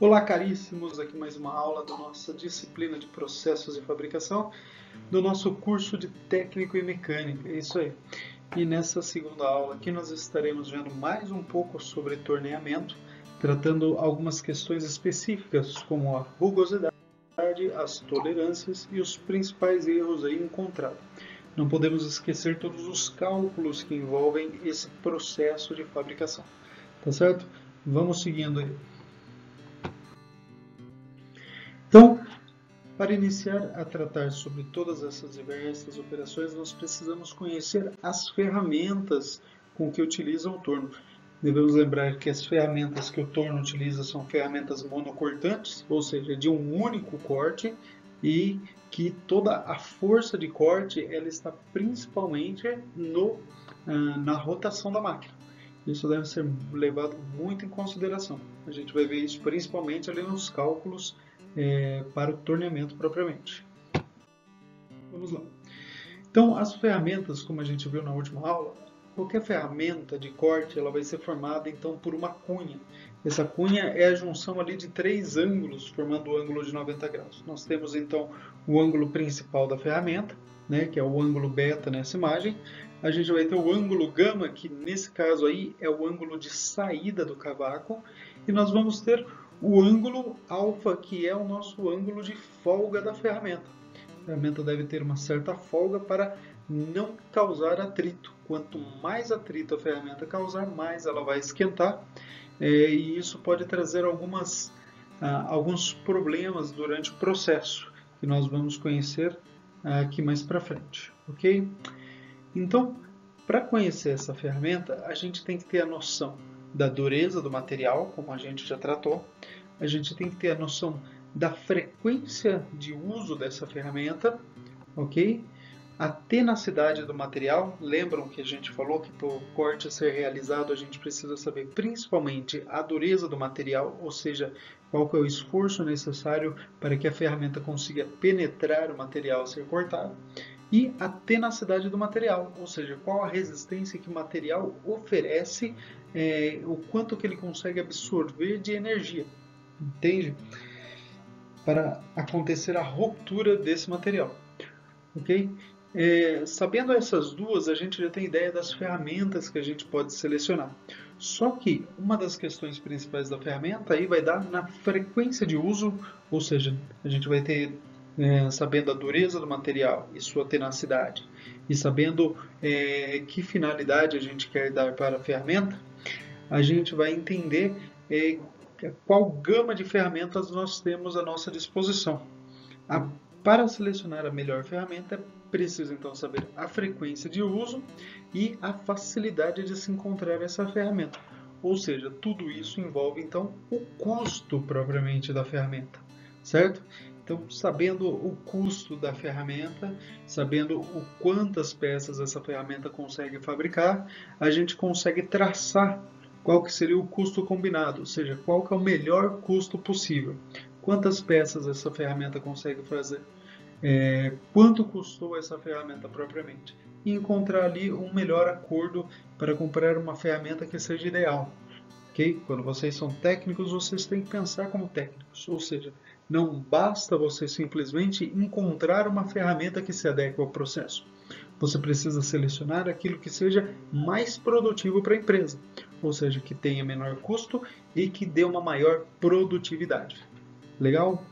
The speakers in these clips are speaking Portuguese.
Olá, caríssimos! Aqui mais uma aula da nossa disciplina de processos de fabricação, do nosso curso de técnico e mecânica. É isso aí. E nessa segunda aula aqui nós estaremos vendo mais um pouco sobre torneamento, tratando algumas questões específicas, como a rugosidade, as tolerâncias e os principais erros aí encontrados. Não podemos esquecer todos os cálculos que envolvem esse processo de fabricação. Tá certo? Vamos seguindo aí. Então, para iniciar a tratar sobre todas essas diversas operações, nós precisamos conhecer as ferramentas com que utiliza o torno. Devemos lembrar que as ferramentas que o torno utiliza são ferramentas monocortantes, ou seja, de um único corte, e que toda a força de corte ela está principalmente na rotação da máquina. Isso deve ser levado muito em consideração. A gente vai ver isso principalmente ali nos cálculos para o torneamento propriamente. Vamos lá. Então, as ferramentas, como a gente viu na última aula, qualquer ferramenta de corte ela vai ser formada então por uma cunha. Essa cunha é a junção ali de três ângulos, formando o ângulo de 90 graus. Nós temos então o ângulo principal da ferramenta, né, que é o ângulo beta nessa imagem. A gente vai ter o ângulo gama, que nesse caso aí é o ângulo de saída do cavaco. E nós vamos ter o ângulo alfa, que é o nosso ângulo de folga da ferramenta. A ferramenta deve ter uma certa folga para não causar atrito. Quanto mais atrito a ferramenta causar, mais ela vai esquentar. E isso pode trazer alguns problemas durante o processo, que nós vamos conhecer aqui mais para frente. Ok? Então, para conhecer essa ferramenta, a gente tem que ter a noção da dureza do material, como a gente já tratou. A gente tem que ter a noção da frequência de uso dessa ferramenta, ok? A tenacidade do material. Lembram que a gente falou que para o corte ser realizado a gente precisa saber principalmente a dureza do material, ou seja, qual que é o esforço necessário para que a ferramenta consiga penetrar o material a ser cortado. E a tenacidade do material, ou seja, qual a resistência que o material oferece, o quanto que ele consegue absorver de energia, entende? Para acontecer a ruptura desse material, ok? Sabendo essas duas, a gente já tem ideia das ferramentas que a gente pode selecionar. Só que uma das questões principais da ferramenta aí vai dar na frequência de uso, ou seja, a gente vai ter sabendo a dureza do material e sua tenacidade, e sabendo que finalidade a gente quer dar para a ferramenta, a gente vai entender qual gama de ferramentas nós temos à nossa disposição. Para selecionar a melhor ferramenta, é preciso então saber a frequência de uso e a facilidade de se encontrar essa ferramenta. Ou seja, tudo isso envolve então o custo propriamente da ferramenta, certo? Então, sabendo o custo da ferramenta, sabendo o quantas peças essa ferramenta consegue fabricar, a gente consegue traçar qual que seria o custo combinado, ou seja, qual que é o melhor custo possível. Quantas peças essa ferramenta consegue fazer? Quanto custou essa ferramenta propriamente? E encontrar ali um melhor acordo para comprar uma ferramenta que seja ideal. Okay? Quando vocês são técnicos, vocês têm que pensar como técnicos, ou seja, não basta você simplesmente encontrar uma ferramenta que se adeque ao processo. Você precisa selecionar aquilo que seja mais produtivo para a empresa, ou seja, que tenha menor custo e que dê uma maior produtividade. Legal?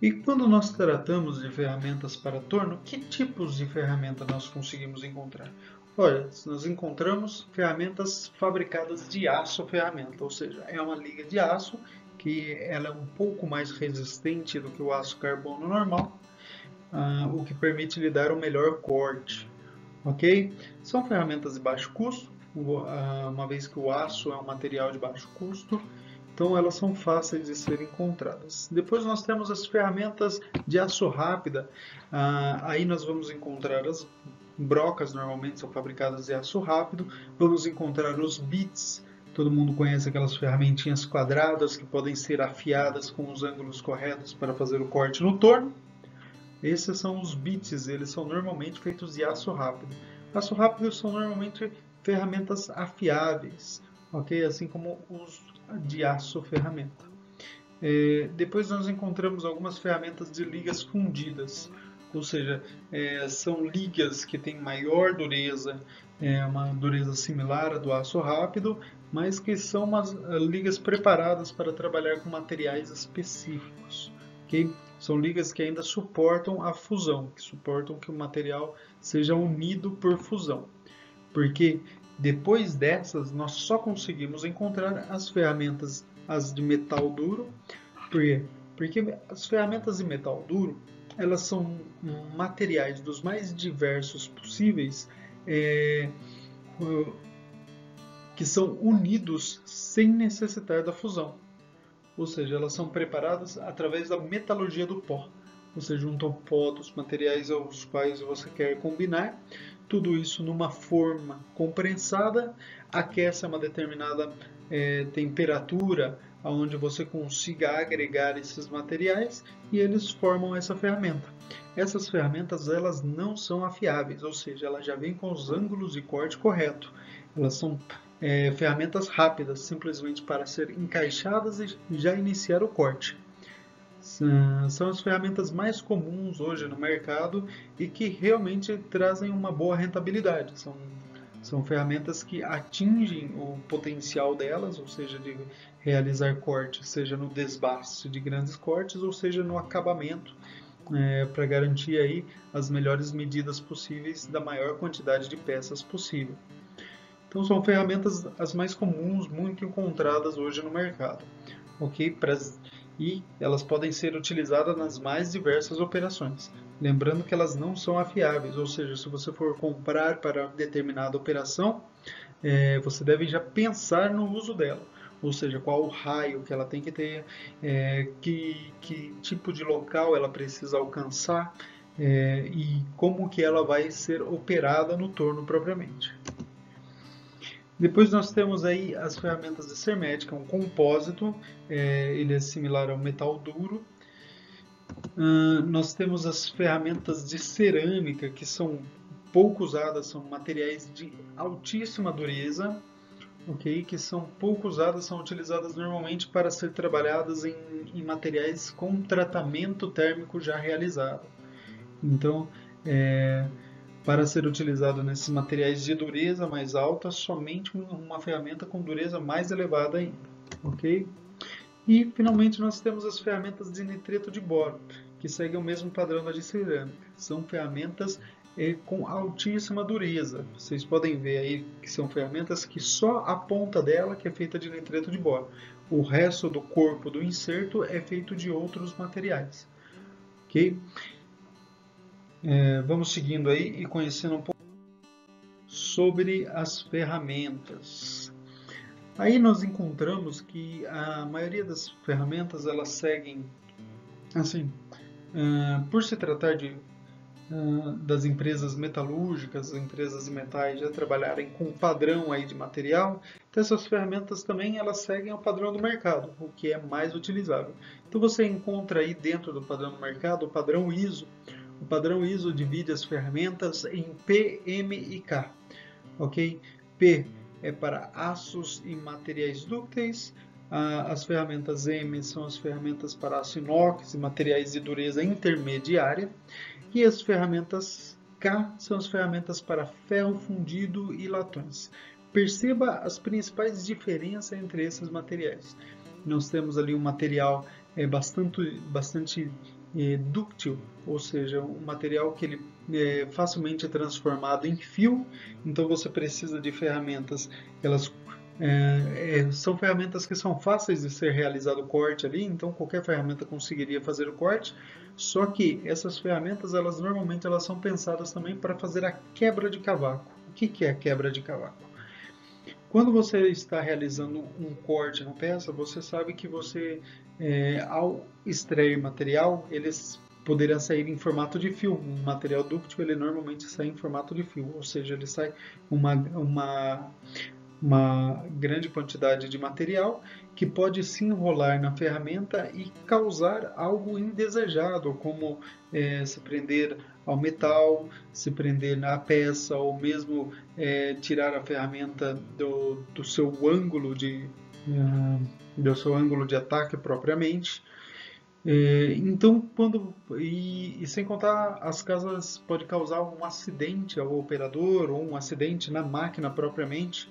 E quando nós tratamos de ferramentas para torno, que tipos de ferramenta nós conseguimos encontrar? Olha, nós encontramos ferramentas fabricadas de aço ferramenta, ou seja, é uma liga de aço que ela é um pouco mais resistente do que o aço carbono normal, o que permite lhe dar um melhor corte, ok? São ferramentas de baixo custo, uma vez que o aço é um material de baixo custo, então elas são fáceis de serem encontradas. Depois nós temos as ferramentas de aço rápida, aí nós vamos encontrar as brocas, normalmente são fabricadas de aço rápido, vamos encontrar os bits, todo mundo conhece aquelas ferramentinhas quadradas que podem ser afiadas com os ângulos corretos para fazer o corte no torno. Esses são os bits, eles são normalmente feitos de aço rápido. Aço rápido são normalmente ferramentas afiáveis, ok? Assim como os de aço ferramenta. Depois nós encontramos algumas ferramentas de ligas fundidas, ou seja, são ligas que têm maior dureza, uma dureza similar à do aço rápido, mas que são umas ligas preparadas para trabalhar com materiais específicos. Okay? São ligas que ainda suportam a fusão, que suportam que o material seja unido por fusão. Porque depois dessas nós só conseguimos encontrar as ferramentas, as de metal duro. Por quê? Porque as ferramentas de metal duro, elas são materiais dos mais diversos possíveis, que são unidos sem necessitar da fusão. Ou seja, elas são preparadas através da metalurgia do pó. Você junta o pó dos materiais aos quais você quer combinar, tudo isso numa forma compressada, aquece a uma determinada temperatura, onde você consiga agregar esses materiais e eles formam essa ferramenta. Essas ferramentas elas não são afiáveis, ou seja, elas já vêm com os ângulos de corte correto. Elas são ferramentas rápidas, simplesmente para ser encaixadas e já iniciar o corte. São as ferramentas mais comuns hoje no mercado e que realmente trazem uma boa rentabilidade. São ferramentas que atingem o potencial delas, ou seja, de realizar cortes, seja no desbaste de grandes cortes, ou seja no acabamento, para garantir aí as melhores medidas possíveis da maior quantidade de peças possível. Então são ferramentas as mais comuns, muito encontradas hoje no mercado, ok? E elas podem ser utilizadas nas mais diversas operações. Lembrando que elas não são afiáveis, ou seja, se você for comprar para determinada operação, você deve já pensar no uso dela. Ou seja, qual o raio que ela tem que ter, que tipo de local ela precisa alcançar e como que ela vai ser operada no torno propriamente. Depois nós temos aí as ferramentas de sermética, um compósito, ele é similar ao metal duro. Nós temos as ferramentas de cerâmica, que são pouco usadas, são materiais de altíssima dureza, okay? Que são pouco usadas, são utilizadas normalmente para ser trabalhadas em materiais com tratamento térmico já realizado. Então, para ser utilizado nesses materiais de dureza mais alta, somente uma ferramenta com dureza mais elevada ainda, ok? E, finalmente, nós temos as ferramentas de nitreto de boro, que seguem o mesmo padrão da de cerâmica. São ferramentas com altíssima dureza. Vocês podem ver aí que são ferramentas que só a ponta dela que é feita de nitreto de boro. O resto do corpo do inserto é feito de outros materiais, ok? Vamos seguindo aí e conhecendo um pouco sobre as ferramentas. Aí nós encontramos que a maioria das ferramentas elas seguem, assim, por se tratar das empresas metalúrgicas, as empresas de metais já trabalharem com padrão aí de material, então essas ferramentas também elas seguem o padrão do mercado, o que é mais utilizável. Então você encontra aí dentro do padrão do mercado o padrão ISO. O padrão ISO divide as ferramentas em P, M e K. Ok? P é para aços e materiais dúcteis. As ferramentas M são as ferramentas para aço inox e materiais de dureza intermediária. E as ferramentas K são as ferramentas para ferro fundido e latões. Perceba as principais diferenças entre esses materiais. Nós temos ali um material bastante dúctil, ou seja, um material que ele é facilmente transformado em fio, então você precisa de ferramentas, são ferramentas que são fáceis de ser realizado o corte ali, então qualquer ferramenta conseguiria fazer o corte, só que essas ferramentas, normalmente elas são pensadas também para fazer a quebra de cavaco. O que é a quebra de cavaco? Quando você está realizando um corte na peça, você sabe que ao extrair material, eles poderão sair em formato de fio. Um material dúctil, ele normalmente sai em formato de fio, ou seja, ele sai uma grande quantidade de material que pode se enrolar na ferramenta e causar algo indesejado, como se prender ao metal, se prender na peça, ou mesmo tirar a ferramenta do seu ângulo do seu ângulo de ataque propriamente. Então, e sem contar, as casas pode causar um acidente ao operador ou um acidente na máquina propriamente,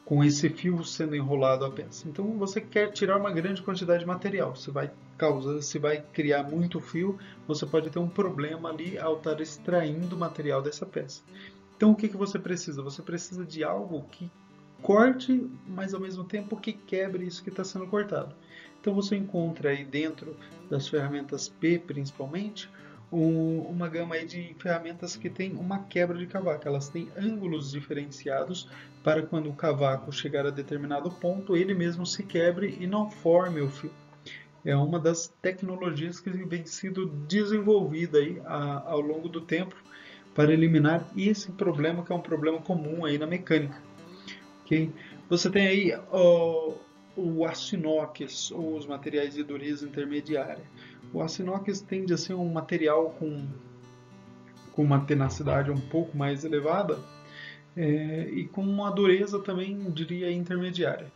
com esse fio sendo enrolado a peça. Então, você quer tirar uma grande quantidade de material, se vai criar muito fio, você pode ter um problema ali ao estar extraindo o material dessa peça. Então, o que você precisa? Você precisa de algo que corte, mas ao mesmo tempo que quebre isso que está sendo cortado. Então você encontra aí dentro das ferramentas P, principalmente, uma gama aí de ferramentas que tem uma quebra de cavaco. Elas têm ângulos diferenciados para quando o cavaco chegar a determinado ponto, ele mesmo se quebre e não forme o fio. É uma das tecnologias que vem sido desenvolvida aí ao longo do tempo para eliminar esse problema, que é um problema comum aí na mecânica. Okay? Você tem aí o aço inox, ou os materiais de dureza intermediária. O aço inox tende a ser um material com uma tenacidade um pouco mais elevada e com uma dureza também, diria, intermediária.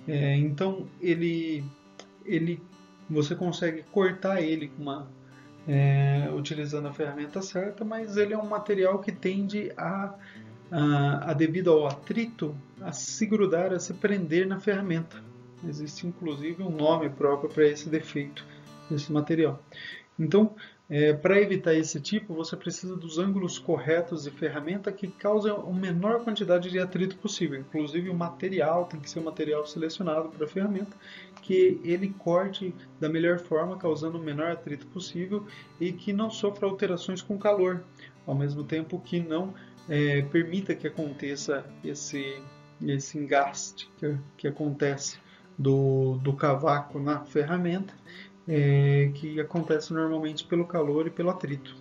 Então, você consegue cortar ele utilizando a ferramenta certa, mas ele é um material que tende devido ao atrito, a se grudar, a se prender na ferramenta. Existe inclusive um nome próprio para esse defeito desse material. Então, para evitar esse tipo, você precisa dos ângulos corretos de ferramenta que causem a menor quantidade de atrito possível. Inclusive o material tem que ser um material selecionado para a ferramenta, que ele corte da melhor forma, causando o menor atrito possível e que não sofra alterações com calor, ao mesmo tempo que não permita que aconteça esse engaste que acontece do cavaco na ferramenta, que acontece normalmente pelo calor e pelo atrito.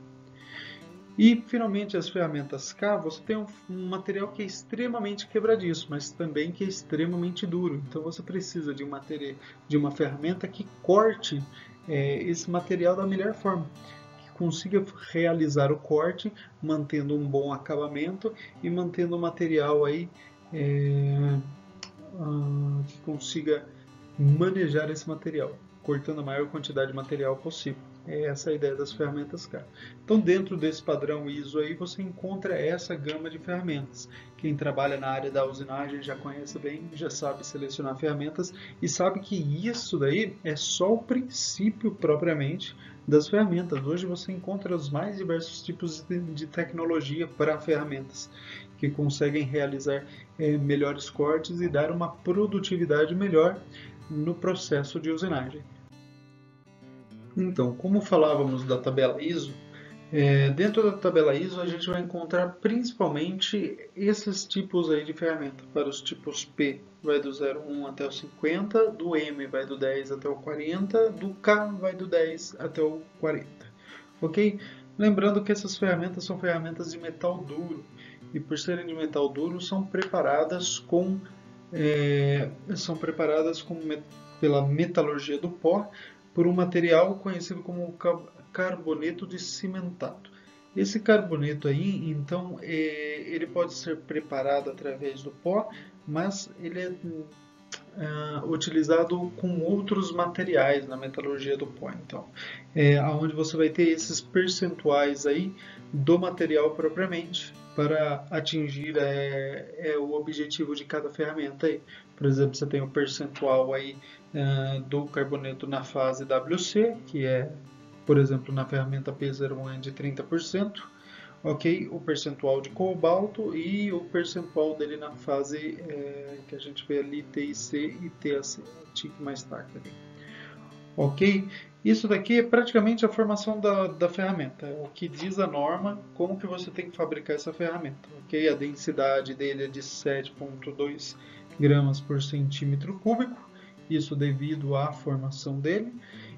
E, finalmente, as ferramentas K, você tem um material que é extremamente quebradiço, mas também que é extremamente duro. Então, você precisa de uma ferramenta que corte esse material da melhor forma, que consiga realizar o corte, mantendo um bom acabamento e mantendo o material aí que consiga manejar esse material, cortando a maior quantidade de material possível. É essa a ideia das ferramentas K. Então, dentro desse padrão ISO aí, você encontra essa gama de ferramentas. Quem trabalha na área da usinagem já conhece bem, já sabe selecionar ferramentas e sabe que isso daí é só o princípio propriamente das ferramentas. Hoje você encontra os mais diversos tipos de tecnologia para ferramentas que conseguem realizar melhores cortes e dar uma produtividade melhor no processo de usinagem. Então, como falávamos da tabela ISO, dentro da tabela ISO a gente vai encontrar principalmente esses tipos aí de ferramenta. Para os tipos P vai do 01 até o 50, do M vai do 10 até o 40, do K vai do 10 até o 40. Ok? Lembrando que essas ferramentas são ferramentas de metal duro e por serem de metal duro são preparadas pela metalurgia do pó por um material conhecido como carboneto de cimentado. Esse carboneto aí, então, ele pode ser preparado através do pó, mas ele é utilizado com outros materiais na metalurgia do pó. Então, onde você vai ter esses percentuais aí do material propriamente para atingir o objetivo de cada ferramenta aí. Por exemplo, você tem o percentual aí do carboneto na fase WC, que é, por exemplo, na ferramenta P01 é de 30%, ok? O percentual de cobalto e o percentual dele na fase que a gente vê ali TIC e TAC, TIC mais TAC ali. Ok? Isso daqui é praticamente a formação da ferramenta, é o que diz a norma, como que você tem que fabricar essa ferramenta. Ok? A densidade dele é de 7,2 gramas por centímetro cúbico, isso devido à formação dele.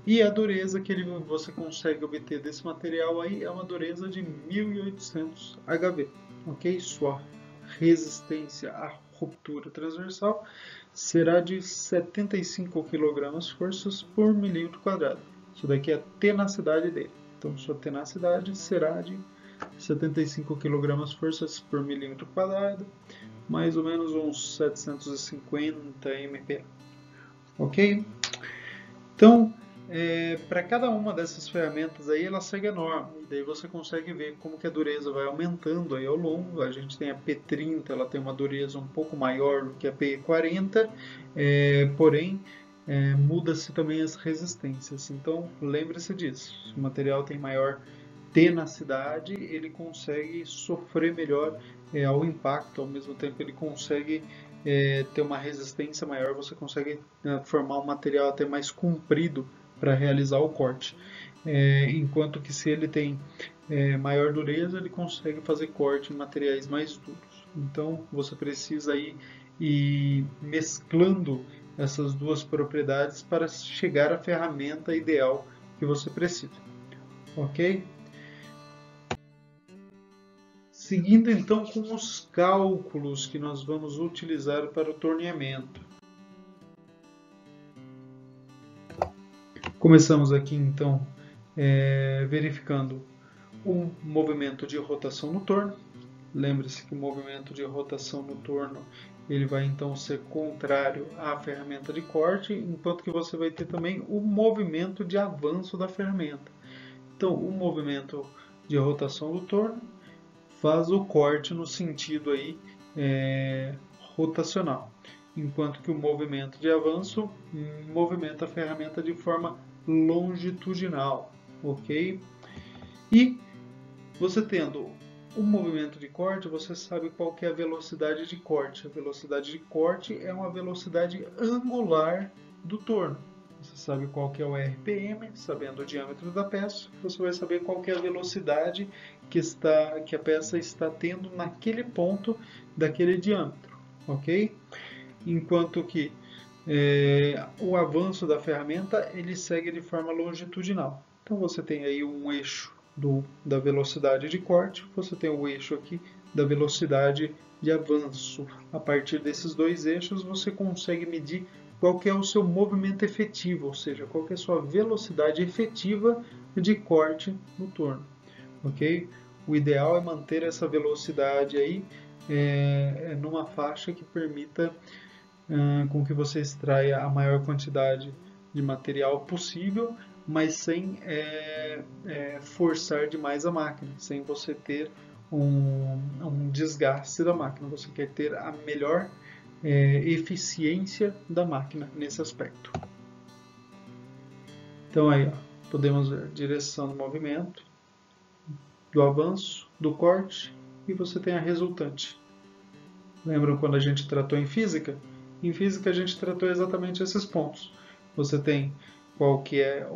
E a dureza que você consegue obter desse material aí é uma dureza de 1800 HV, ok? Sua resistência à ruptura transversal será de 75 kgfs por milímetro quadrado. Isso daqui é a tenacidade dele. Então, sua tenacidade será de 75 kgfs por milímetro quadrado, mais ou menos uns 750 MPa. Ok? Então, para cada uma dessas ferramentas aí, ela segue a norma. E daí você consegue ver como que a dureza vai aumentando aí ao longo. A gente tem a P30, ela tem uma dureza um pouco maior do que a P40, porém, muda-se também as resistências. Então, lembre-se disso. Se o material tem maior tenacidade, ele consegue sofrer melhor ao impacto. Ao mesmo tempo, ele consegue ter uma resistência maior. Você consegue formar um material até mais comprido para realizar o corte. Enquanto que se ele tem maior dureza, ele consegue fazer corte em materiais mais duros. Então, você precisa ir mesclando essas duas propriedades para chegar à ferramenta ideal que você precisa. Ok? Seguindo então com os cálculos que nós vamos utilizar para o torneamento. Começamos aqui então verificando o movimento de rotação no torno. Lembre-se que o movimento de rotação no torno ele vai então ser contrário à ferramenta de corte, enquanto que você vai ter também o movimento de avanço da ferramenta. Então, o movimento de rotação do torno faz o corte no sentido aí, rotacional, enquanto que o movimento de avanço movimenta a ferramenta de forma longitudinal, ok? E você tendo o movimento de corte, você sabe qual que é a velocidade de corte. A velocidade de corte é uma velocidade angular do torno. Você sabe qual que é o RPM, sabendo o diâmetro da peça, você vai saber qual que é a velocidade que a peça está tendo naquele ponto daquele diâmetro, ok? Enquanto que o avanço da ferramenta ele segue de forma longitudinal. Então você tem aí um eixo da velocidade de corte, você tem o eixo aqui da velocidade de avanço. A partir desses dois eixos você consegue medir qual que é o seu movimento efetivo, ou seja, qual que é a sua velocidade efetiva de corte no torno, ok? O ideal é manter essa velocidade aí numa faixa que permita com que você extraia a maior quantidade de material possível, mas sem forçar demais a máquina, sem você ter um desgaste da máquina. Você quer ter a melhor eficiência da máquina nesse aspecto. Então aí, ó, podemos ver a direção do movimento, do avanço, do corte, e você tem a resultante. Lembram quando a gente tratou em física? Em física a gente tratou exatamente esses pontos. Você tem qual que é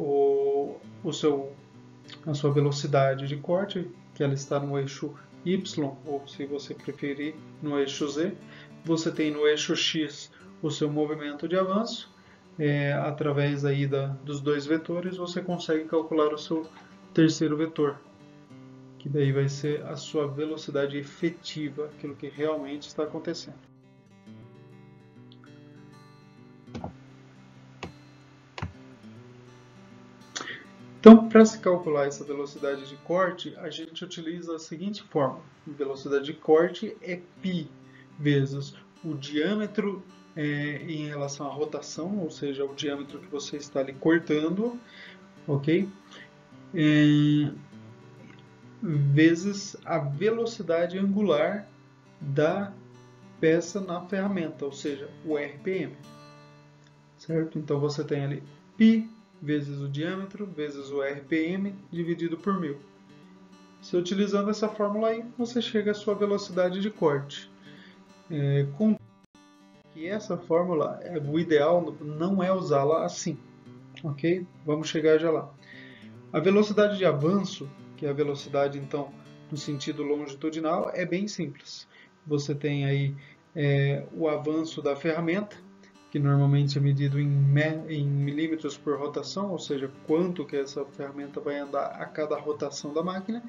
a sua velocidade de corte, que ela está no eixo Y, ou se você preferir, no eixo Z. Você tem no eixo X o seu movimento de avanço. Através aí dos dois vetores, você consegue calcular o seu terceiro vetor, que daí vai ser a sua velocidade efetiva, aquilo que realmente está acontecendo. Então, para se calcular essa velocidade de corte, a gente utiliza a seguinte fórmula. A velocidade de corte é π vezes o diâmetro em relação à rotação, ou seja, o diâmetro que você está ali cortando, ok? Vezes a velocidade angular da peça na ferramenta, ou seja, o RPM. Certo? Então você tem ali π vezes o diâmetro vezes o RPM dividido por 1000. Se utilizando essa fórmula aí, você chega à sua velocidade de corte. Que essa fórmula, o ideal não é usá-la assim, ok? Vamos chegar já lá. A velocidade de avanço, que é a velocidade então no sentido longitudinal, é bem simples. Você tem aí o avanço da ferramenta, que normalmente é medido em milímetros por rotação, ou seja, quanto que essa ferramenta vai andar a cada rotação da máquina,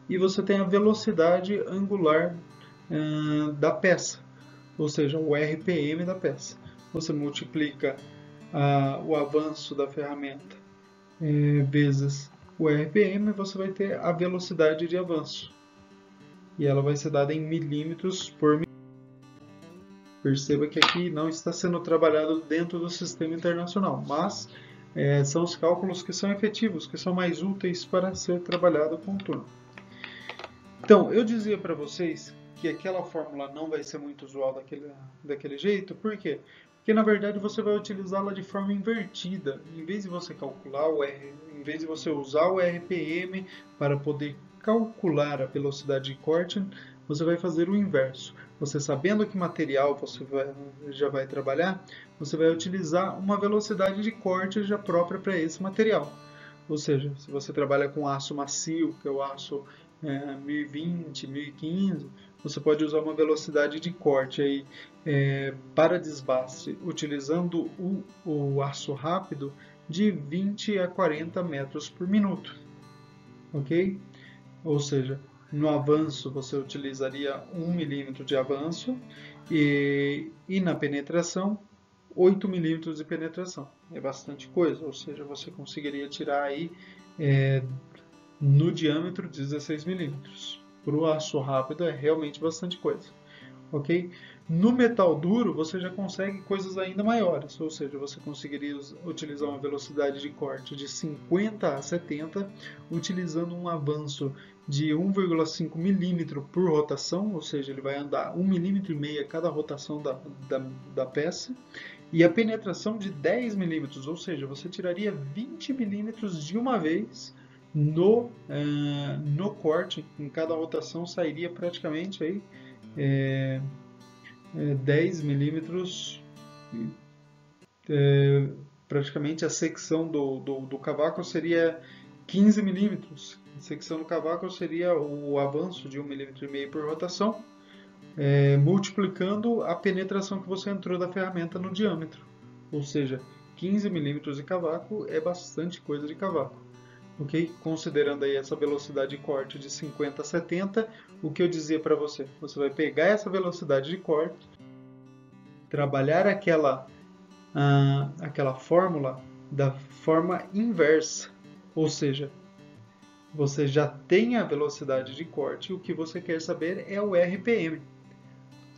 e você tem a velocidade angular da peça, ou seja, o RPM da peça. Você multiplica o avanço da ferramenta vezes o RPM, você vai ter a velocidade de avanço. E ela vai ser dada em milímetros por minuto. Perceba que aqui não está sendo trabalhado dentro do sistema internacional, mas são os cálculos que são efetivos, que são mais úteis para ser trabalhado com o turno. Então, eu dizia para vocês que aquela fórmula não vai ser muito usual daquele jeito, por quê? Porque na verdade você vai utilizá-la de forma invertida. Em vez de você calcular em vez de você usar o RPM para poder calcular a velocidade de corte, você vai fazer o inverso. Você sabendo que material você já vai trabalhar, você vai utilizar uma velocidade de corte já própria para esse material. Ou seja, se você trabalha com aço macio, que é o aço 1020, 1015, você pode usar uma velocidade de corte aí, para desbaste, utilizando o aço rápido de 20 a 40 metros por minuto. Ok? Ou seja, no avanço você utilizaria 1 milímetro de avanço e na penetração 8 milímetros de penetração. É bastante coisa, ou seja, você conseguiria tirar aí no diâmetro 16 milímetros. Para o aço rápido é realmente bastante coisa. Ok? No metal duro você já consegue coisas ainda maiores, ou seja, você conseguiria utilizar uma velocidade de corte de 50 a 70, utilizando um avanço de 1,5 milímetro por rotação, ou seja, ele vai andar 1,5 milímetro a cada rotação da peça, e a penetração de 10 milímetros, ou seja, você tiraria 20 milímetros de uma vez no corte. Em cada rotação sairia praticamente aí 10 milímetros, praticamente a secção do cavaco seria 15 milímetros. A secção do cavaco seria o avanço de 1,5 milímetro por rotação, multiplicando a penetração que você entrou da ferramenta no diâmetro. Ou seja, 15 milímetros de cavaco é bastante coisa de cavaco. Okay? Considerando aí essa velocidade de corte de 50 a 70, o que eu dizia para você? Você vai pegar essa velocidade de corte, trabalhar aquela fórmula da forma inversa, ou seja, você já tem a velocidade de corte e o que você quer saber é o RPM.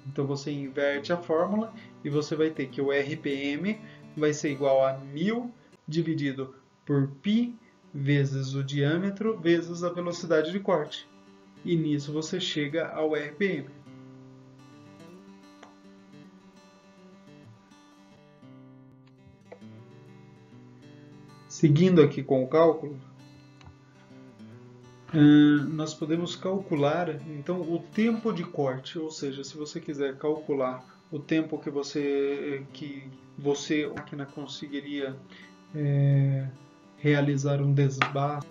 Então você inverte a fórmula e você vai ter que o RPM vai ser igual a 1000 dividido por π vezes o diâmetro vezes a velocidade de corte. E nisso você chega ao RPM. Seguindo aqui com o cálculo, nós podemos calcular então o tempo de corte, ou seja, se você quiser calcular o tempo que você a máquina conseguiria realizar um desbaste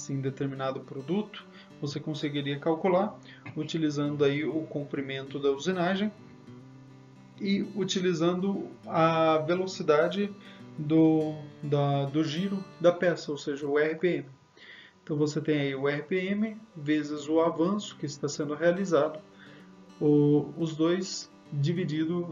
em determinado produto, você conseguiria calcular utilizando aí o comprimento da usinagem e utilizando a velocidade do giro da peça, ou seja, o RPM. Então você tem aí o RPM vezes o avanço que está sendo realizado, os dois dividido,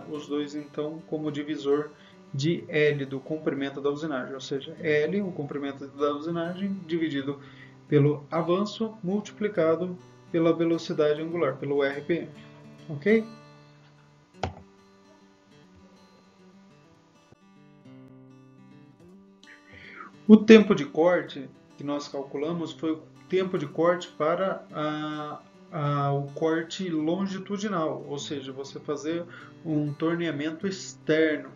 os dois então como divisor de L do comprimento da usinagem, ou seja, L, o comprimento da usinagem, dividido pelo avanço multiplicado pela velocidade angular, pelo RPM. Ok? O tempo de corte que nós calculamos foi o tempo de corte para o corte longitudinal, ou seja, você fazer um torneamento externo,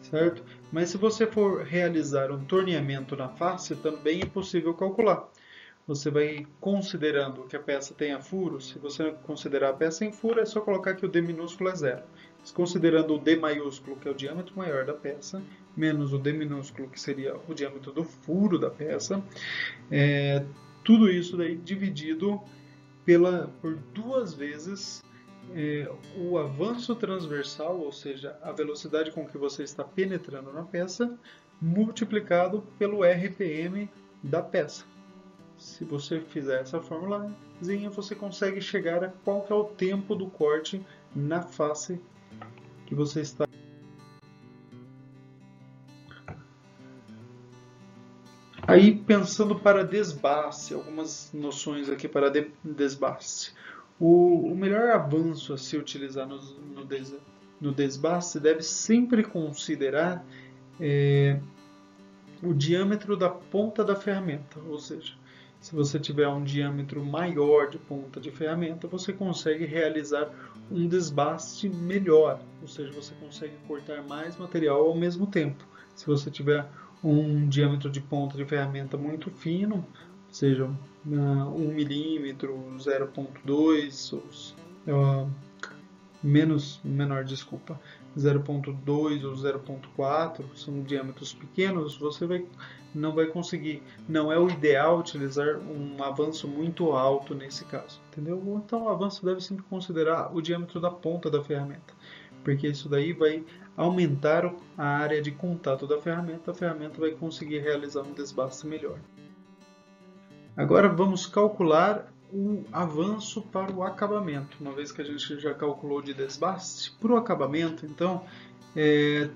certo? Mas se você for realizar um torneamento na face, também é possível calcular. Você vai considerando que a peça tenha furos. Se você considerar a peça em furo, é só colocar que o D minúsculo é zero. Considerando o D maiúsculo, que é o diâmetro maior da peça, menos o D minúsculo, que seria o diâmetro do furo da peça, tudo isso daí dividido por duas vezes o avanço transversal, ou seja, a velocidade com que você está penetrando na peça, multiplicado pelo RPM da peça. se você fizer essa formulazinha, você consegue chegar a qual que é o tempo do corte na face que você está. Aí, pensando para desbaste, algumas noções aqui para desbaste. O melhor avanço a se utilizar no desbaste deve sempre considerar o diâmetro da ponta da ferramenta, ou seja, se você tiver um diâmetro maior de ponta de ferramenta, você consegue realizar um desbaste melhor, ou seja, você consegue cortar mais material ao mesmo tempo. Se você tiver um diâmetro de ponta de ferramenta muito fino, seja 1 milímetro, 0,2, menor, desculpa, 0,2 ou 0,4, são diâmetros pequenos, você não vai conseguir, não é o ideal utilizar um avanço muito alto nesse caso, entendeu? Então o avanço deve sempre considerar o diâmetro da ponta da ferramenta, porque isso daí vai aumentar a área de contato da ferramenta, a ferramenta vai conseguir realizar um desbaste melhor. Agora vamos calcular o avanço para o acabamento, uma vez que a gente já calculou de desbaste. Para o acabamento, então,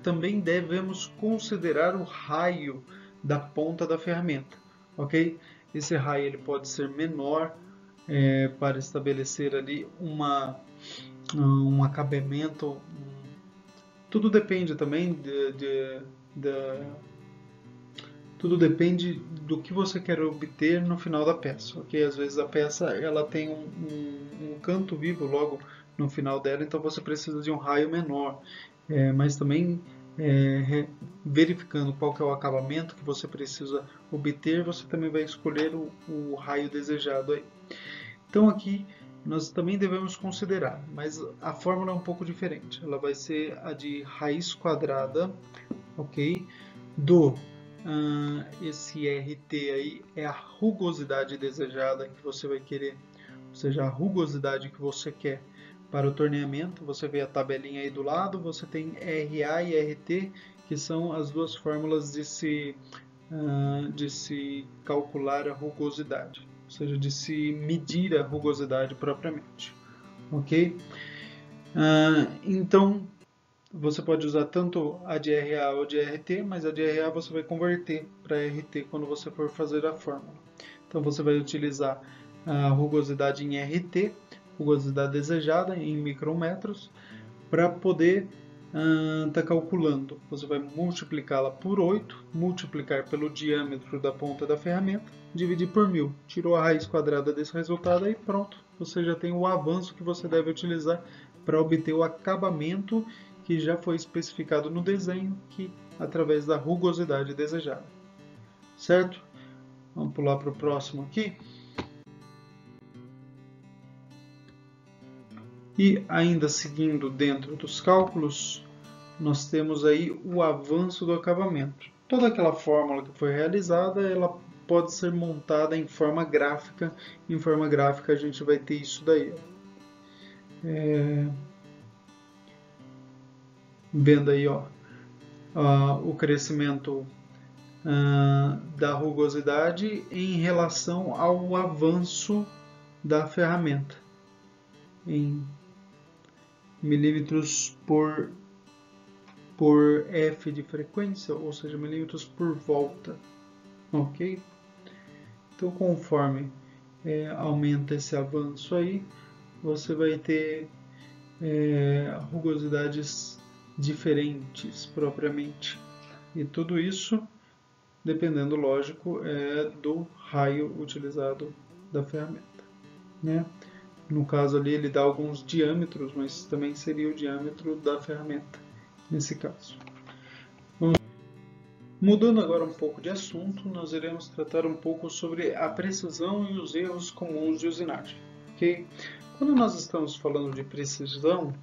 também devemos considerar o raio da ponta da ferramenta, ok? Esse raio ele pode ser menor para estabelecer ali um acabamento. Tudo depende também tudo depende do que você quer obter no final da peça, ok? Às vezes a peça ela tem um canto vivo logo no final dela, então você precisa de um raio menor, mas também verificando qual que é o acabamento que você precisa obter, você também vai escolher o raio desejado aí. Então aqui nós também devemos considerar, mas a fórmula é um pouco diferente, ela vai ser a de raiz quadrada, ok? Esse RT aí é a rugosidade desejada que você vai querer, ou seja, a rugosidade que você quer para o torneamento. Você vê a tabelinha aí do lado, você tem RA e RT, que são as duas fórmulas de se calcular a rugosidade, ou seja, de se medir a rugosidade propriamente, ok? Então, você pode usar tanto a de RA ou de RT, mas a de RA você vai converter para RT quando você for fazer a fórmula. Então você vai utilizar a rugosidade em RT, rugosidade desejada em micrometros, para poder estar calculando. Você vai multiplicá-la por 8, multiplicar pelo diâmetro da ponta da ferramenta, dividir por 1000. Tirou a raiz quadrada desse resultado e pronto. Você já tem o avanço que você deve utilizar para obter o acabamento que já foi especificado no desenho, através da rugosidade desejada. Certo? Vamos pular para o próximo aqui. E ainda seguindo dentro dos cálculos, nós temos aí o avanço do acabamento. Toda aquela fórmula que foi realizada, ela pode ser montada em forma gráfica. Em forma gráfica a gente vai ter isso daí. Vendo aí, o crescimento da rugosidade em relação ao avanço da ferramenta em milímetros por F de frequência, ou seja, milímetros por volta, ok? Então, conforme aumenta esse avanço aí, você vai ter rugosidades diferentes propriamente, e tudo isso dependendo, lógico, do raio utilizado da ferramenta, né? No caso ali ele dá alguns diâmetros, mas também seria o diâmetro da ferramenta nesse caso. Mudando agora um pouco de assunto, nós iremos tratar um pouco sobre a precisão e os erros comuns de usinagem, ok? Quando nós estamos falando de precisão,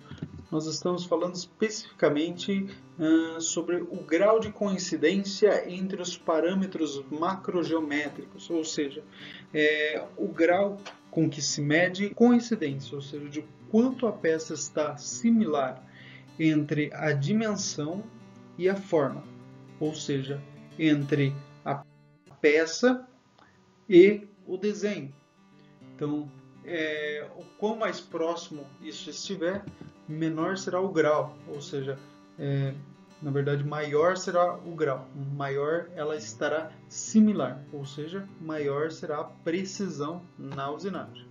nós estamos falando especificamente sobre o grau de coincidência entre os parâmetros macrogeométricos, ou seja, o grau com que se mede coincidência, ou seja, de quanto a peça está similar entre a dimensão e a forma, ou seja, entre a peça e o desenho. Então, o quão mais próximo isso estiver, menor será o grau, ou seja, na verdade, maior será o grau, maior ela estará similar, ou seja, maior será a precisão na usinagem.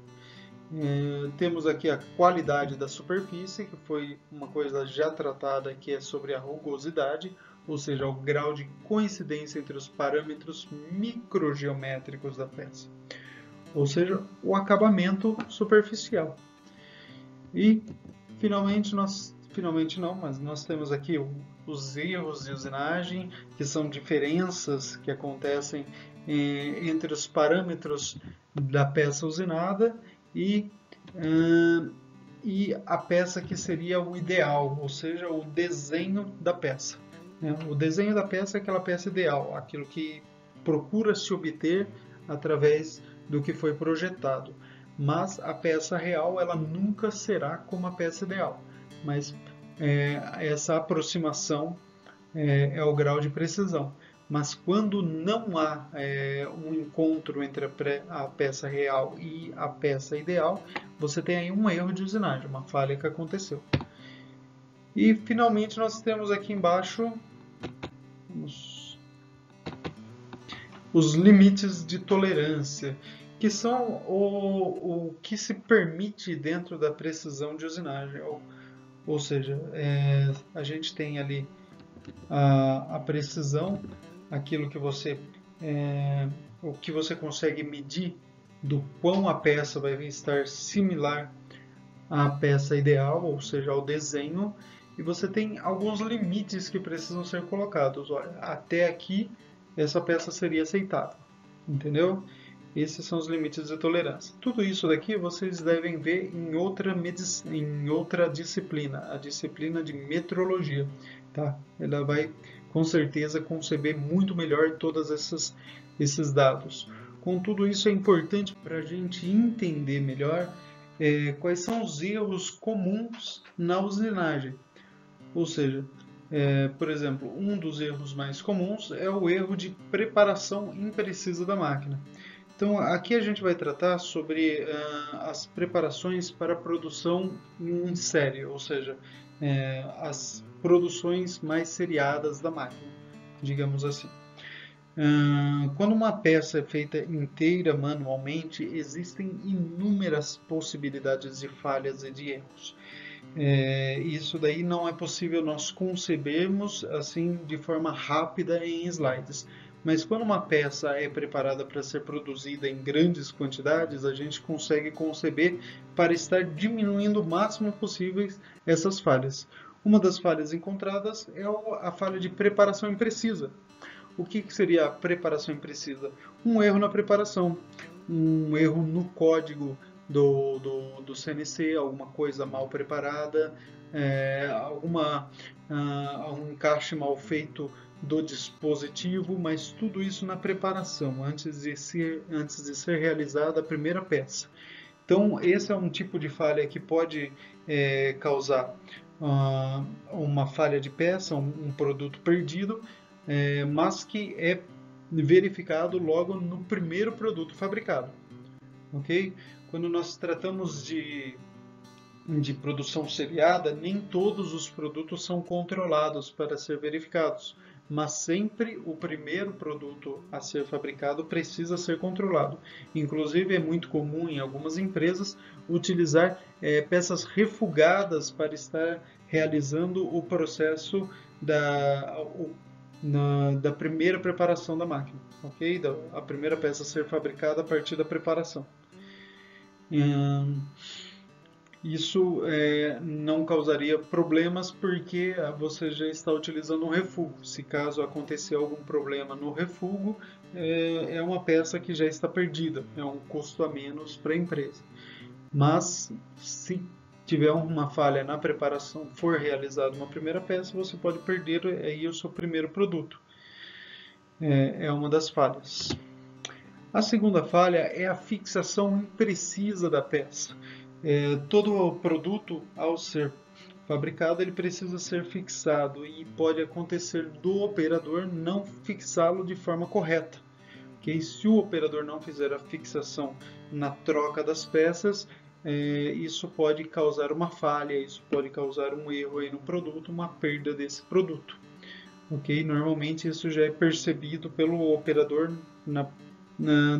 Temos aqui a qualidade da superfície, que foi uma coisa já tratada, que é sobre a rugosidade, ou seja, o grau de coincidência entre os parâmetros microgeométricos da peça, ou seja, o acabamento superficial. E finalmente nós temos aqui os erros de usinagem, que são diferenças que acontecem entre os parâmetros da peça usinada e a peça que seria o ideal, ou seja, o desenho da peça. O desenho da peça é aquela peça ideal, aquilo que procura se obter através do que foi projetado. Mas a peça real ela nunca será como a peça ideal. Mas essa aproximação é o grau de precisão. Mas quando não há um encontro entre a peça real e a peça ideal, você tem aí um erro de usinagem, uma falha que aconteceu. E finalmente nós temos aqui embaixo os limites de tolerância, que são o que se permite dentro da precisão de usinagem. Ou seja, a gente tem ali a precisão, aquilo que o que você consegue medir do quão a peça vai estar similar à peça ideal, ou seja, ao desenho, e você tem alguns limites que precisam ser colocados. Olha, até aqui essa peça seria aceitável, entendeu? Esses são os limites de tolerância. Tudo isso daqui vocês devem ver em outra disciplina, a disciplina de metrologia. Tá? Ela vai com certeza conceber muito melhor todos esses dados. Com tudo isso é importante para a gente entender melhor quais são os erros comuns na usinagem. Ou seja, por exemplo, um dos erros mais comuns é o erro de preparação imprecisa da máquina. Então, aqui a gente vai tratar sobre as preparações para a produção em série, ou seja, as produções mais seriadas da máquina, digamos assim. Quando uma peça é feita inteira manualmente, existem inúmeras possibilidades de falhas e de erros. Isso daí não é possível nós concebermos assim de forma rápida em slides. Mas quando uma peça é preparada para ser produzida em grandes quantidades, a gente consegue conceber para estar diminuindo o máximo possível essas falhas. Uma das falhas encontradas é a falha de preparação imprecisa. O que seria a preparação imprecisa? Um erro na preparação, um erro no código do CNC, alguma coisa mal preparada, um encaixe mal feito do dispositivo, mas tudo isso na preparação, antes de ser realizada a primeira peça. Então, esse é um tipo de falha que pode causar uma falha de peça, um produto perdido, mas que é verificado logo no primeiro produto fabricado. Ok? Quando nós tratamos de produção seriada, nem todos os produtos são controlados para ser verificados, mas sempre o primeiro produto a ser fabricado precisa ser controlado. Inclusive, é muito comum em algumas empresas utilizar peças refugadas para estar realizando o processo da primeira preparação da máquina, ok? A primeira peça a ser fabricada a partir da preparação. Isso não causaria problemas porque você já está utilizando um refúgio. Se caso acontecer algum problema no refúgio, é uma peça que já está perdida, é um custo a menos para a empresa. Mas se tiver uma falha na preparação, for realizada uma primeira peça, você pode perder aí o seu primeiro produto. É uma das falhas. A segunda falha é a fixação imprecisa da peça. Todo produto, ao ser fabricado, ele precisa ser fixado e pode acontecer do operador não fixá-lo de forma correta. ok? Se o operador não fizer a fixação na troca das peças, isso pode causar uma falha, isso pode causar um erro aí no produto, uma perda desse produto. Ok? Normalmente isso já é percebido pelo operador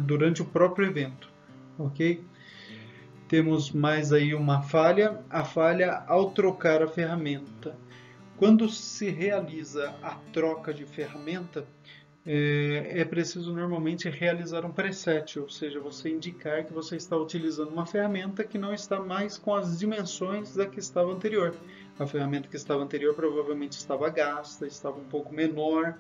durante o próprio evento. Ok? Temos mais aí uma falha, a falha ao trocar a ferramenta. Quando se realiza a troca de ferramenta, é preciso normalmente realizar um preset, ou seja, você indicar que você está utilizando uma ferramenta que não está mais com as dimensões da que estava anterior. A ferramenta que estava anterior provavelmente estava gasta, estava um pouco menor,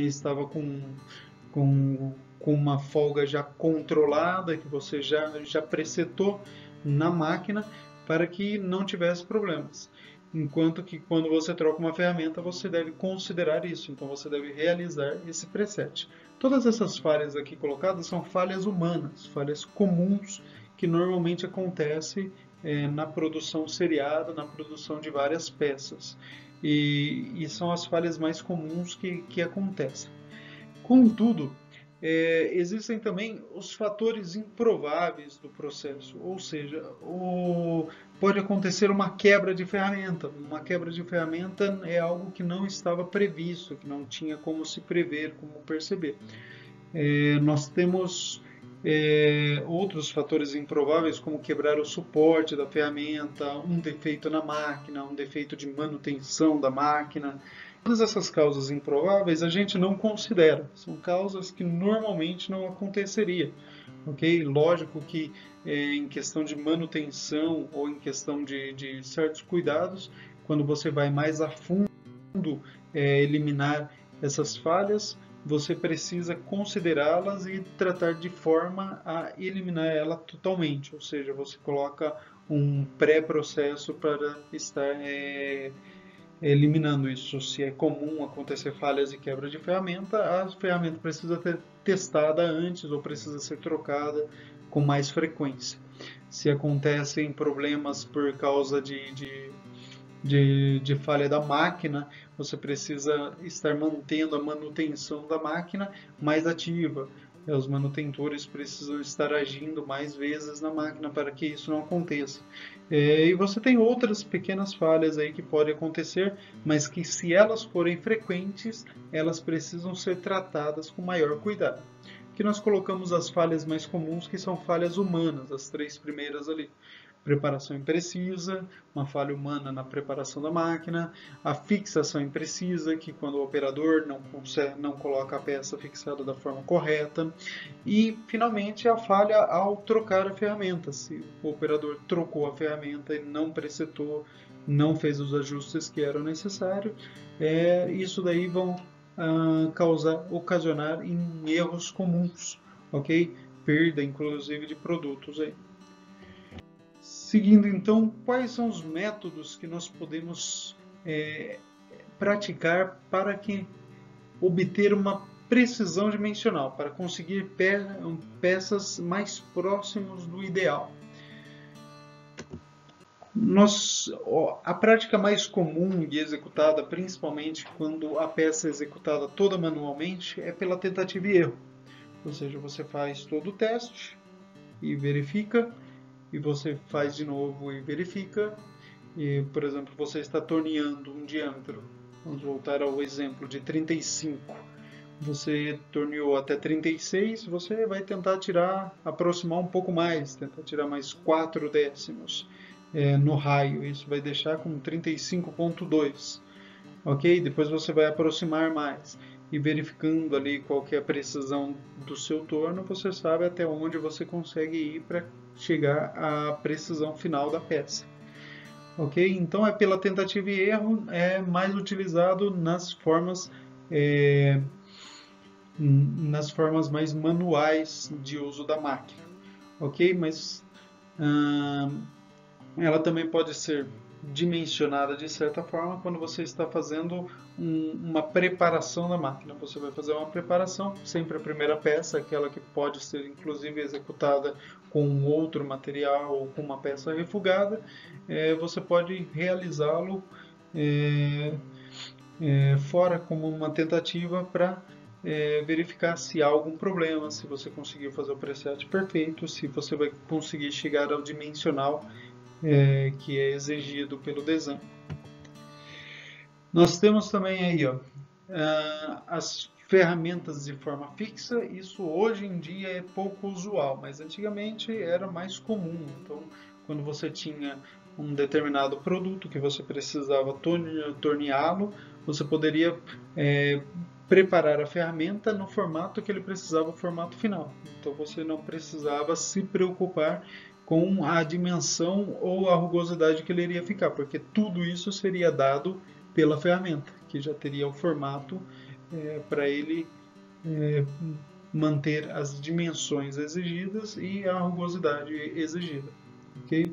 estava com uma folga já controlada, que você já presetou na máquina para que não tivesse problemas. Enquanto que quando você troca uma ferramenta, você deve considerar isso, então você deve realizar esse preset. Todas essas falhas aqui colocadas são falhas humanas, falhas comuns que normalmente acontecem na produção seriada, na produção de várias peças. E são as falhas mais comuns que acontecem. Contudo, existem também os fatores improváveis do processo, ou seja, pode acontecer uma quebra de ferramenta. Uma quebra de ferramenta é algo que não estava previsto, que não tinha como se prever, como perceber. Nós temos outros fatores improváveis, como quebrar o suporte da ferramenta, um defeito na máquina, um defeito de manutenção da máquina. Todas essas causas improváveis a gente não considera, são causas que normalmente não aconteceria, ok? Lógico que em questão de manutenção ou em questão de certos cuidados, quando você vai mais a fundo eliminar essas falhas, você precisa considerá-las e tratar de forma a eliminar ela totalmente, ou seja, você coloca um pré-processo para estar eliminando isso. Se é comum acontecer falhas e quebra de ferramenta, a ferramenta precisa ser testada antes ou precisa ser trocada com mais frequência. Se acontecem problemas por causa de falha da máquina, você precisa estar mantendo a manutenção da máquina mais ativa. Os manutentores precisam estar agindo mais vezes na máquina para que isso não aconteça. E você tem outras pequenas falhas aí que podem acontecer, mas que se elas forem frequentes, elas precisam ser tratadas com maior cuidado. Aqui nós colocamos as falhas mais comuns, que são falhas humanas, as 3 primeiras ali. Preparação imprecisa, uma falha humana na preparação da máquina, a fixação imprecisa, que quando o operador não coloca a peça fixada da forma correta, e finalmente a falha ao trocar a ferramenta. Se o operador trocou a ferramenta e não presetou, não fez os ajustes que eram necessários, isso daí vão ocasionar em erros comuns, ok? Perda inclusive de produtos aí. Seguindo então, quais são os métodos que nós podemos praticar para obter uma precisão dimensional, para conseguir peças mais próximas do ideal? A prática mais comum e executada, principalmente quando a peça é executada toda manualmente, é pela tentativa e erro. Ou seja, você faz todo o teste e verifica, e você faz de novo e verifica. E, por exemplo, você está torneando um diâmetro, vamos voltar ao exemplo de 35. Você torneou até 36, você vai tentar aproximar um pouco mais, tentar tirar mais 4 décimos no raio. Isso vai deixar com 35,2. Ok? Depois você vai aproximar mais. E verificando ali qual que é a precisão do seu torno, você sabe até onde você consegue ir para chegar à precisão final da peça. Ok? Então é pela tentativa e erro, é mais utilizado nas formas mais manuais de uso da máquina. Ok? Mas ela também pode ser dimensionada de certa forma quando você está fazendo uma preparação da máquina. Você vai fazer uma preparação, sempre a primeira peça, aquela que pode ser inclusive executada com outro material ou com uma peça refugada, você pode realizá-lo fora como uma tentativa para verificar se há algum problema, se você conseguiu fazer o preset perfeito, se você vai conseguir chegar ao dimensional que é exigido pelo design. Nós temos também aí as ferramentas de forma fixa. Isso hoje em dia é pouco usual, mas antigamente era mais comum. Então, quando você tinha um determinado produto que você precisava torneá-lo, você poderia preparar a ferramenta no formato que ele precisava, o formato final. Então você não precisava se preocupar com a dimensão ou a rugosidade que ele iria ficar, porque tudo isso seria dado pela ferramenta, que já teria o formato para ele manter as dimensões exigidas e a rugosidade exigida. Okay?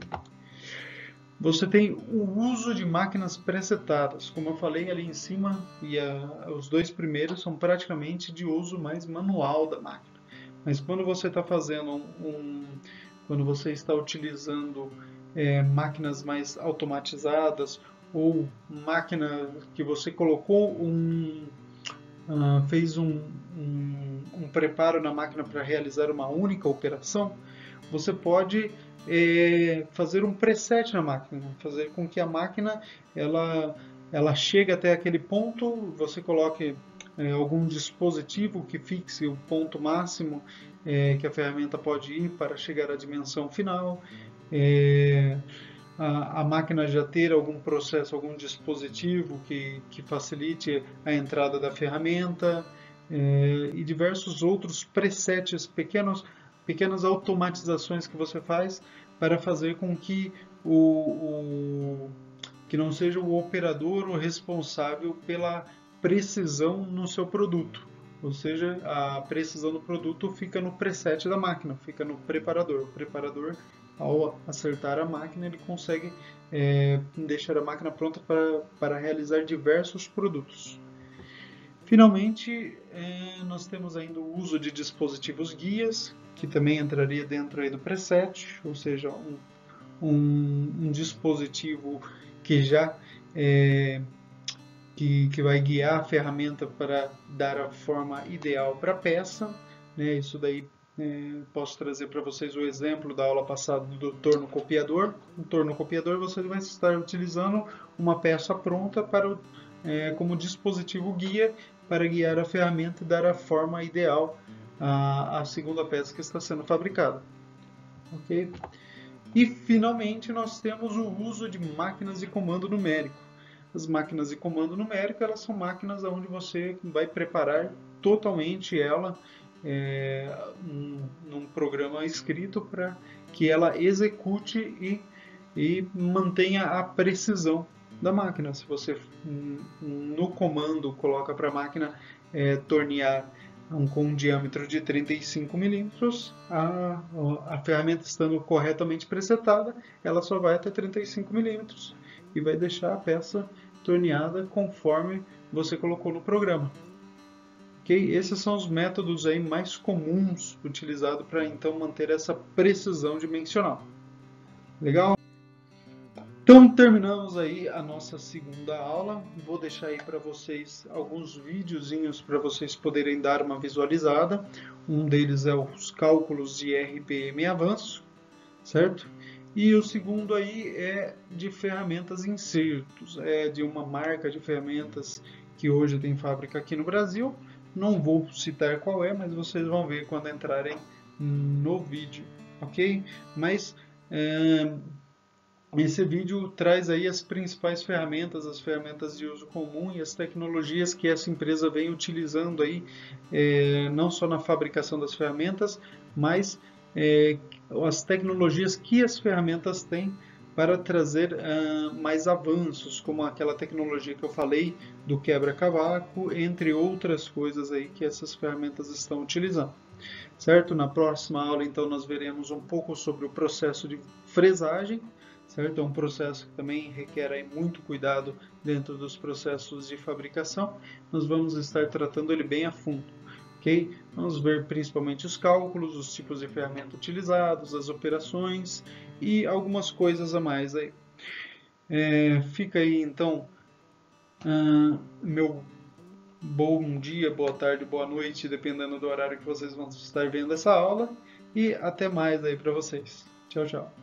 Você tem o uso de máquinas presetadas, como eu falei ali em cima, e os dois primeiros são praticamente de uso mais manual da máquina. Mas quando você está fazendo quando você está utilizando máquinas mais automatizadas ou máquina que você colocou fez um preparo na máquina para realizar uma única operação, você pode fazer um preset na máquina, fazer com que a máquina ela chegue até aquele ponto, você coloque algum dispositivo que fixe o ponto máximo que a ferramenta pode ir para chegar à dimensão final, a máquina já ter algum processo, algum dispositivo que facilite a entrada da ferramenta e diversos outros presets, pequenas automatizações que você faz para fazer com que que não seja o operador o responsável pela precisão no seu produto. Ou seja, a precisão do produto fica no preset da máquina, fica no preparador. O preparador, ao acertar a máquina, ele consegue deixar a máquina pronta para realizar diversos produtos. Finalmente, nós temos ainda o uso de dispositivos guias, que também entraria dentro aí do preset, ou seja, um dispositivo que já que vai guiar a ferramenta para dar a forma ideal para a peça. Isso daí posso trazer para vocês o exemplo da aula passada do torno copiador. No torno copiador você vai estar utilizando uma peça pronta como dispositivo guia para guiar a ferramenta e dar a forma ideal à segunda peça que está sendo fabricada. Ok? E finalmente nós temos o uso de máquinas de comando numérico. As máquinas de comando numérico, elas são máquinas onde você vai preparar totalmente ela num programa escrito para que ela execute e mantenha a precisão da máquina. Se você no comando coloca para a máquina tornear com um diâmetro de 35 milímetros, a ferramenta estando corretamente presetada, ela só vai até 35 milímetros e vai deixar a peça torneada conforme você colocou no programa. Okay? Esses são os métodos aí mais comuns utilizados para então manter essa precisão dimensional. Legal? Então terminamos aí a nossa segunda aula. Vou deixar aí para vocês alguns videozinhos para vocês poderem dar uma visualizada. Um deles é os cálculos de RPM avanço, certo? E o segundo aí é de ferramentas insertos, é de uma marca de ferramentas que hoje tem fábrica aqui no Brasil. Não vou citar qual é, mas vocês vão ver quando entrarem no vídeo, ok? Mas esse vídeo traz aí as principais ferramentas, as ferramentas de uso comum e as tecnologias que essa empresa vem utilizando aí, não só na fabricação das ferramentas, mas as tecnologias que as ferramentas têm para trazer mais avanços, como aquela tecnologia que eu falei do quebra-cavaco, entre outras coisas aí que essas ferramentas estão utilizando. Certo? Na próxima aula, então, nós veremos um pouco sobre o processo de fresagem, certo? É um processo que também requer aí muito cuidado dentro dos processos de fabricação. Nós vamos estar tratando ele bem a fundo. Okay? Vamos ver principalmente os cálculos, os tipos de ferramenta utilizados, as operações e algumas coisas a mais aí. Fica aí então meu bom dia, boa tarde, boa noite, dependendo do horário que vocês vão estar vendo essa aula. E até mais aí para vocês. Tchau, tchau.